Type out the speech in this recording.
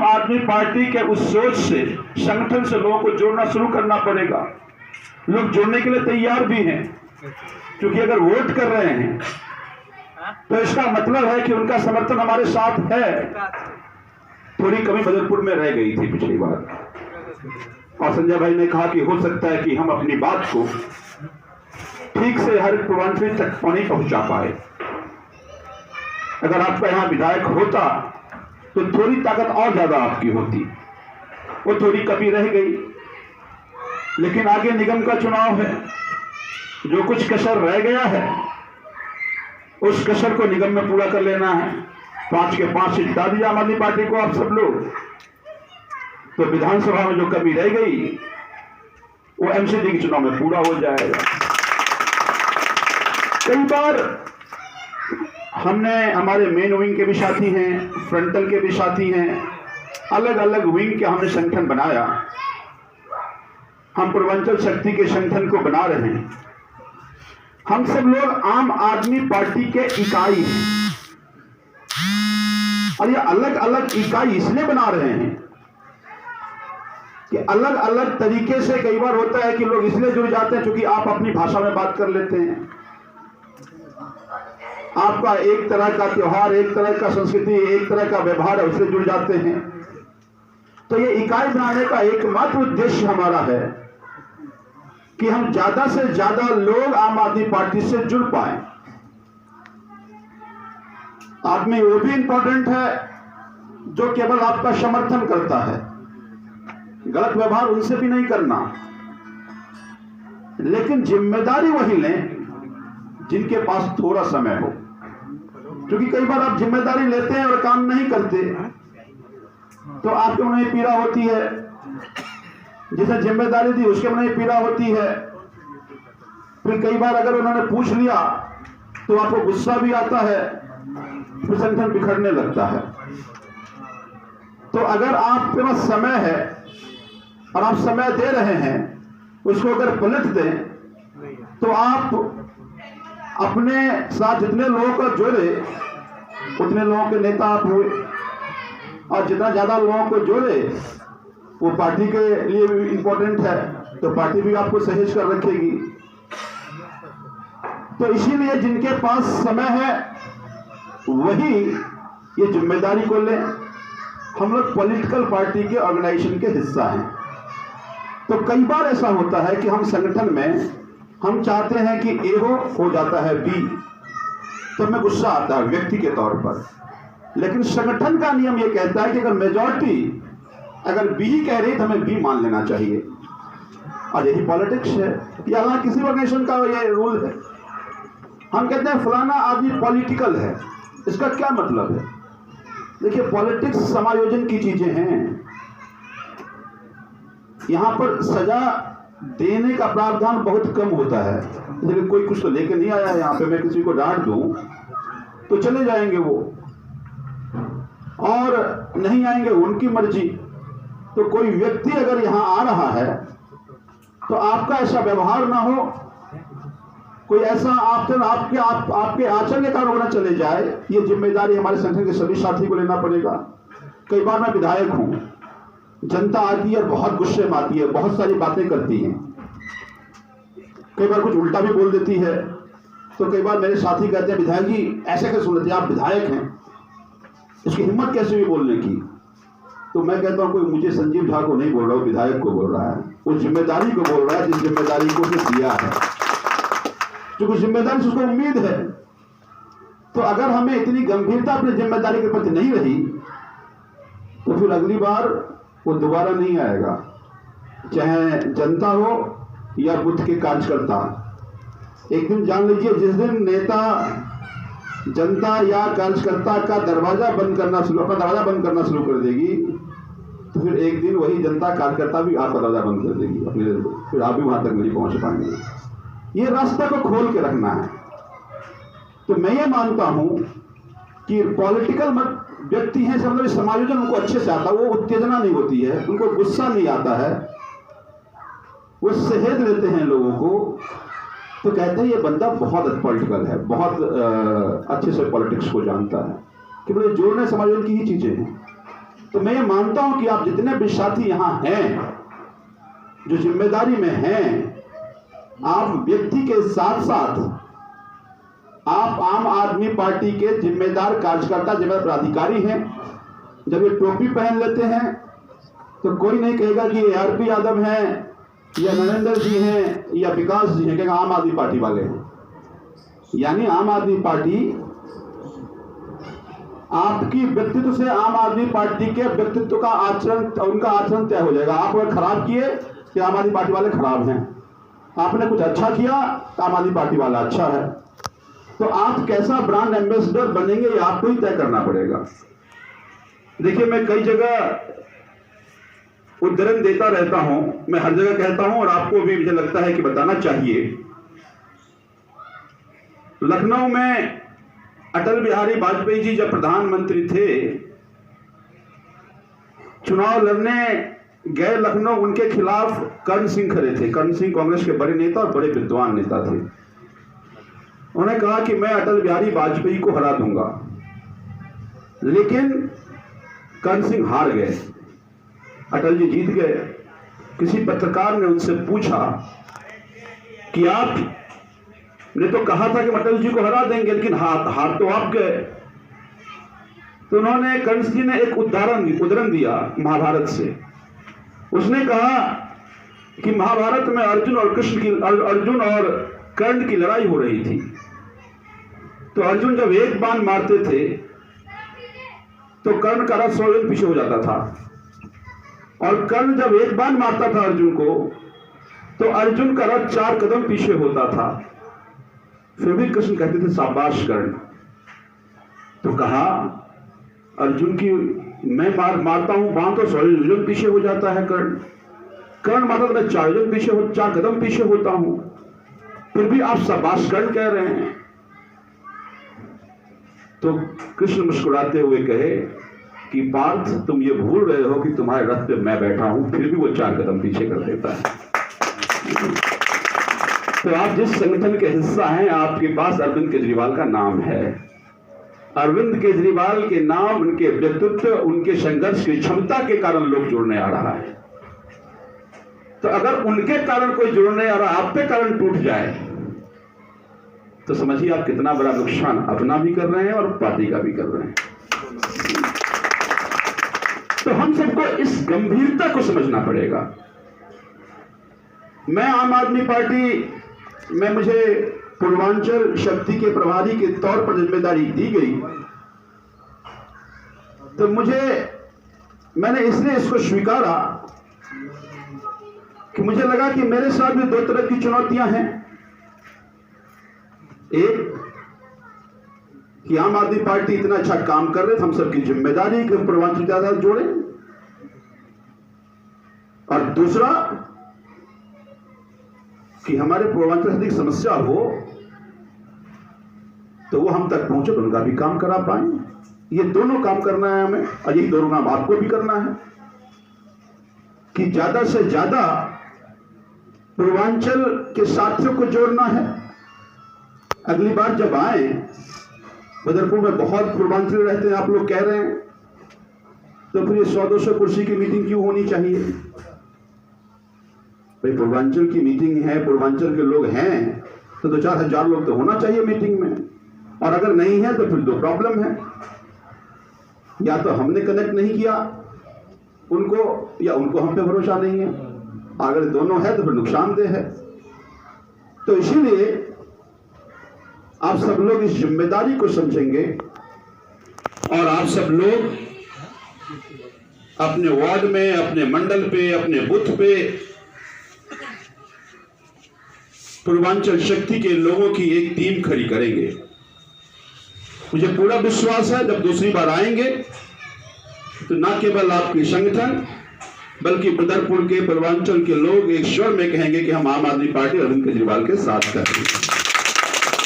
आदमी पार्टी के उस सोच से, संगठन से लोगों को जोड़ना शुरू करना पड़ेगा। लोग जोड़ने के लिए तैयार भी हैं, क्योंकि अगर वोट कर रहे हैं तो इसका मतलब है कि उनका समर्थन हमारे साथ है। थोड़ी कमी बदरपुर में रह गई थी पिछली बार, और संजय भाई ने कहा कि हो सकता है कि हम अपनी बात को ठीक से हर पूर्वांचल तक नहीं पहुंचा पाए। अगर आपका यहां विधायक होता तो थोड़ी ताकत और ज्यादा आपकी होती, वो थोड़ी कमी रह गई। लेकिन आगे निगम का चुनाव है, जो कुछ कसर रह गया है उस कसर को निगम में पूरा कर लेना है। 5 के 5 सीट जिता दिया आम आदमी पार्टी को आप सब लोग, तो विधानसभा में जो कमी रह गई वो एमसीडी के चुनाव में पूरा हो जाएगा। कई बार हमने, हमारे मेन विंग के भी साथी हैं, फ्रंटल के भी साथी हैं, अलग अलग विंग के हमने संगठन बनाया। हम पूर्वांचल शक्ति के संगठन को बना रहे हैं। हम सब लोग आम आदमी पार्टी के इकाई हैं, और ये अलग अलग इकाई इसलिए बना रहे हैं कि अलग अलग तरीके से कई बार होता है कि लोग इसलिए जुड़ जाते हैं क्योंकि आप अपनी भाषा में बात कर लेते हैं, आपका एक तरह का त्योहार, एक तरह का संस्कृति, एक तरह का व्यवहार है, उससे जुड़ जाते हैं। तो ये इकाई बनाने का एकमात्र उद्देश्य हमारा है कि हम ज्यादा से ज्यादा लोग आम आदमी पार्टी से जुड़ पाए। आदमी वो भी इंपॉर्टेंट है जो केवल आपका समर्थन करता है, गलत व्यवहार उनसे भी नहीं करना, लेकिन जिम्मेदारी वही लें जिनके पास थोड़ा समय हो। क्योंकि कई बार आप जिम्मेदारी लेते हैं और काम नहीं करते तो आपके मन में पीड़ा होती है, जिसे जिम्मेदारी दी उसके मन में पीड़ा होती है। फिर कई बार अगर उन्होंने पूछ लिया तो आपको गुस्सा भी आता है, फिर संगठन बिखरने लगता है। तो अगर आपके पास समय है और आप समय दे रहे हैं, उसको अगर पलट दें तो आप अपने साथ जितने लोगों को जोड़े उतने लोगों के नेता आप हुए, और जितना ज्यादा लोगों को जोड़े वो पार्टी के लिए भी इंपॉर्टेंट है, तो पार्टी भी आपको सहेज कर रखेगी। तो इसीलिए जिनके पास समय है वही ये जिम्मेदारी को लें। हम लोग पॉलिटिकल पार्टी के ऑर्गेनाइजेशन के हिस्सा हैं, तो कई बार ऐसा होता है कि हम संगठन में हम चाहते हैं कि ए हो जाता है बी, तो हमें गुस्सा आता है व्यक्ति के तौर पर। लेकिन संगठन का नियम यह कहता है कि अगर मेजॉरिटी अगर बी ही कह रही तो हमें बी मान लेना चाहिए, और यही पॉलिटिक्स है। या अगर किसी ऑर्गेनाइजेशन का ये रूल है, हम कहते हैं फलाना आदमी पॉलिटिकल है, इसका क्या मतलब है? देखिए, पॉलिटिक्स समायोजन की चीजें हैं। यहां पर सजा देने का प्रावधान बहुत कम होता है। लेकिन कोई कुछ तो लेके नहीं आया है यहाँ पे, मैं किसी को डांट दूं तो चले जाएंगे वो, और नहीं आएंगे उनकी मर्जी। तो कोई व्यक्ति अगर यहां आ रहा है तो आपका ऐसा व्यवहार ना हो, कोई ऐसा आपके आचरण के कारण होना चले जाए, ये जिम्मेदारी हमारे संगठन के सभी साथी को लेना पड़ेगा। कई बार मैं विधायक हूं, जनता आती है और बहुत गुस्से में आती है, बहुत सारी बातें करती है, कई बार कुछ उल्टा भी बोल देती है। तो कई बार मेरे साथी कहते हैं विधायक जी ऐसे कैसे सुन लेते हैं, आप विधायक हैं, इसकी हिम्मत कैसे हुई बोलने की? तो मैं कहता हूं कोई मुझे संजीव झा को नहीं बोल रहा, विधायक को बोल रहा है, उस जिम्मेदारी को बोल रहा है जिस जिम्मेदारी को उसने दिया है, जो कुछ जिम्मेदारी से उसको उम्मीद है। तो अगर हमें इतनी गंभीरता अपनी जिम्मेदारी के प्रति नहीं रही तो फिर अगली बार वो दोबारा नहीं आएगा, चाहे जनता हो या बुद्ध के कार्यकर्ता। एक दिन जान लीजिए, जिस दिन नेता जनता या कार्यकर्ता का अपना दरवाजा बंद करना शुरू कर देगी, तो फिर एक दिन वही जनता कार्यकर्ता भी आपका दरवाजा बंद कर देगी अपने, फिर आप भी वहां तक नहीं पहुंच पाएंगे। ये रास्ता को खोल के रखना है। तो मैं ये मानता हूं कि पॉलिटिकल व्यक्ति हैं, मतलब समायोजन उनको अच्छे से आता है, वो उत्तेजना नहीं होती है, उनको गुस्सा नहीं आता है, वो सहेज लेते हैं लोगों को। तो कहते हैं ये बंदा बहुत पॉलिटिकल है, बहुत अच्छे से पॉलिटिक्स को जानता है। कि बोले जोड़ने समायोजन की ही चीजें हैं। तो मैं ये मानता हूं कि आप जितने भी साथी यहां हैं जो जिम्मेदारी में हैं, आप व्यक्ति के साथ साथ आप आम आदमी पार्टी के जिम्मेदार कार्यकर्ता, जिम्मेदार पदाधिकारी हैं। जब ये टोपी पहन लेते हैं तो कोई नहीं कहेगा कि ये आरपी यादव हैं या नरेंद्र जी हैं या विकास जी हैं, कहेगा आम आदमी पार्टी वाले हैं। यानी आम आदमी पार्टी आपकी व्यक्तित्व से आम आदमी पार्टी के व्यक्तित्व का आचरण, उनका आचरण तय हो जाएगा। आप अगर खराब किए कि आम आदमी पार्टी वाले खराब हैं, आपने कुछ अच्छा किया तो आम आदमी पार्टी वाला अच्छा है। तो आप कैसा ब्रांड एम्बेसडर बनेंगे ये आपको ही तय करना पड़ेगा। देखिए, मैं कई जगह उदाहरण देता रहता हूं, मैं हर जगह कहता हूं और आपको भी मुझे लगता है कि बताना चाहिए। लखनऊ में अटल बिहारी वाजपेयी जी जब प्रधानमंत्री थे, चुनाव लड़ने गए लखनऊ, उनके खिलाफ कर्ण सिंह खड़े थे। कर्ण सिंह कांग्रेस के बड़े नेता और बड़े विद्वान नेता थे। उन्होंने कहा कि मैं अटल बिहारी वाजपेयी को हरा दूंगा, लेकिन कर्ण सिंह हार गए, अटल जी जीत गए। किसी पत्रकार ने उनसे पूछा कि आप ने तो कहा था कि अटल जी को हरा देंगे, लेकिन हार तो आप गए। तो उन्होंने, कर्ण सिंह ने एक उदाहरण दिया महाभारत से। उसने कहा कि महाभारत में अर्जुन और कर्ण की लड़ाई हो रही थी। तो अर्जुन जब एक बाण मारते थे तो कर्ण का रथ 100 योजन पीछे हो जाता था, और कर्ण जब एक बाण मारता था अर्जुन को तो अर्जुन का रथ 4 कदम पीछे होता था। फिर भी कृष्ण कहते थे शाबाश कर्ण। तो कहा अर्जुन की, मैं मारता हूं बाण तो 100 योजन पीछे हो जाता है कर्ण मारता तो मैं 4 कदम पीछे होता हूं, फिर भी आप शाबाश कर्ण कह रहे हैं। तो कृष्ण मुस्कुराते हुए कहे कि पार्थ, तुम ये भूल रहे हो कि तुम्हारे रथ पे मैं बैठा हूं, फिर भी वो 4 कदम पीछे कर देता है। तो आप जिस संगठन के हिस्सा हैं, आपके पास अरविंद केजरीवाल का नाम है। अरविंद केजरीवाल के नाम, उनके व्यक्तित्व, उनके संघर्ष की क्षमता के कारण लोग जुड़ने आ रहा है। तो अगर उनके कारण कोई जुड़ने आ रहा, आप पे कारण टूट जाए, तो समझिए आप कितना बड़ा नुकसान अपना भी कर रहे हैं और पार्टी का भी कर रहे हैं। तो हम सबको इस गंभीरता को समझना पड़ेगा। मैं आम आदमी पार्टी में, मुझे पूर्वांचल शक्ति के प्रभारी के तौर पर जिम्मेदारी दी गई, तो मैंने इसलिए इसको स्वीकारा कि मुझे लगा कि मेरे साथ भी 2 तरह की चुनौतियां हैं। एक कि आम आदमी पार्टी इतना अच्छा काम कर रहे थे, हम सबकी जिम्मेदारी कि हम पूर्वांचल ज्यादा जोड़े, और दूसरा कि हमारे पूर्वांचल से अधिक समस्या हो तो वो हम तक पहुंचे तो उनका भी काम करा पाए। ये दोनों काम करना है हमें, और यही दोनों काम आपको भी करना है कि ज्यादा से ज्यादा पूर्वांचल के साथियों को जोड़ना है। अगली बार जब आए, बदरपुर में बहुत पूर्वांचल रहते हैं, आप लोग कह रहे हैं, तो फिर ये 100-200 कुर्सी की मीटिंग क्यों होनी चाहिए? भाई पूर्वांचल की मीटिंग है, पूर्वांचल के लोग हैं, तो 2-4 हजार लोग तो होना चाहिए मीटिंग में, और अगर नहीं है तो फिर 2 प्रॉब्लम है। या तो हमने कनेक्ट नहीं किया उनको, या उनको हम पे भरोसा नहीं है। अगर दोनों है तो फिर नुकसानदेह है। तो इसीलिए आप सब लोग इस जिम्मेदारी को समझेंगे, और आप सब लोग अपने वार्ड में, अपने मंडल पे, अपने बूथ पे पूर्वांचल शक्ति के लोगों की एक टीम खड़ी करेंगे। मुझे पूरा विश्वास है जब दूसरी बार आएंगे तो न केवल आपके संगठन बल्कि बदरपुर के पूर्वांचल के लोग एक स्वर में कहेंगे कि हम आम आदमी पार्टी अरविंद केजरीवाल के साथ कर रहे हैं।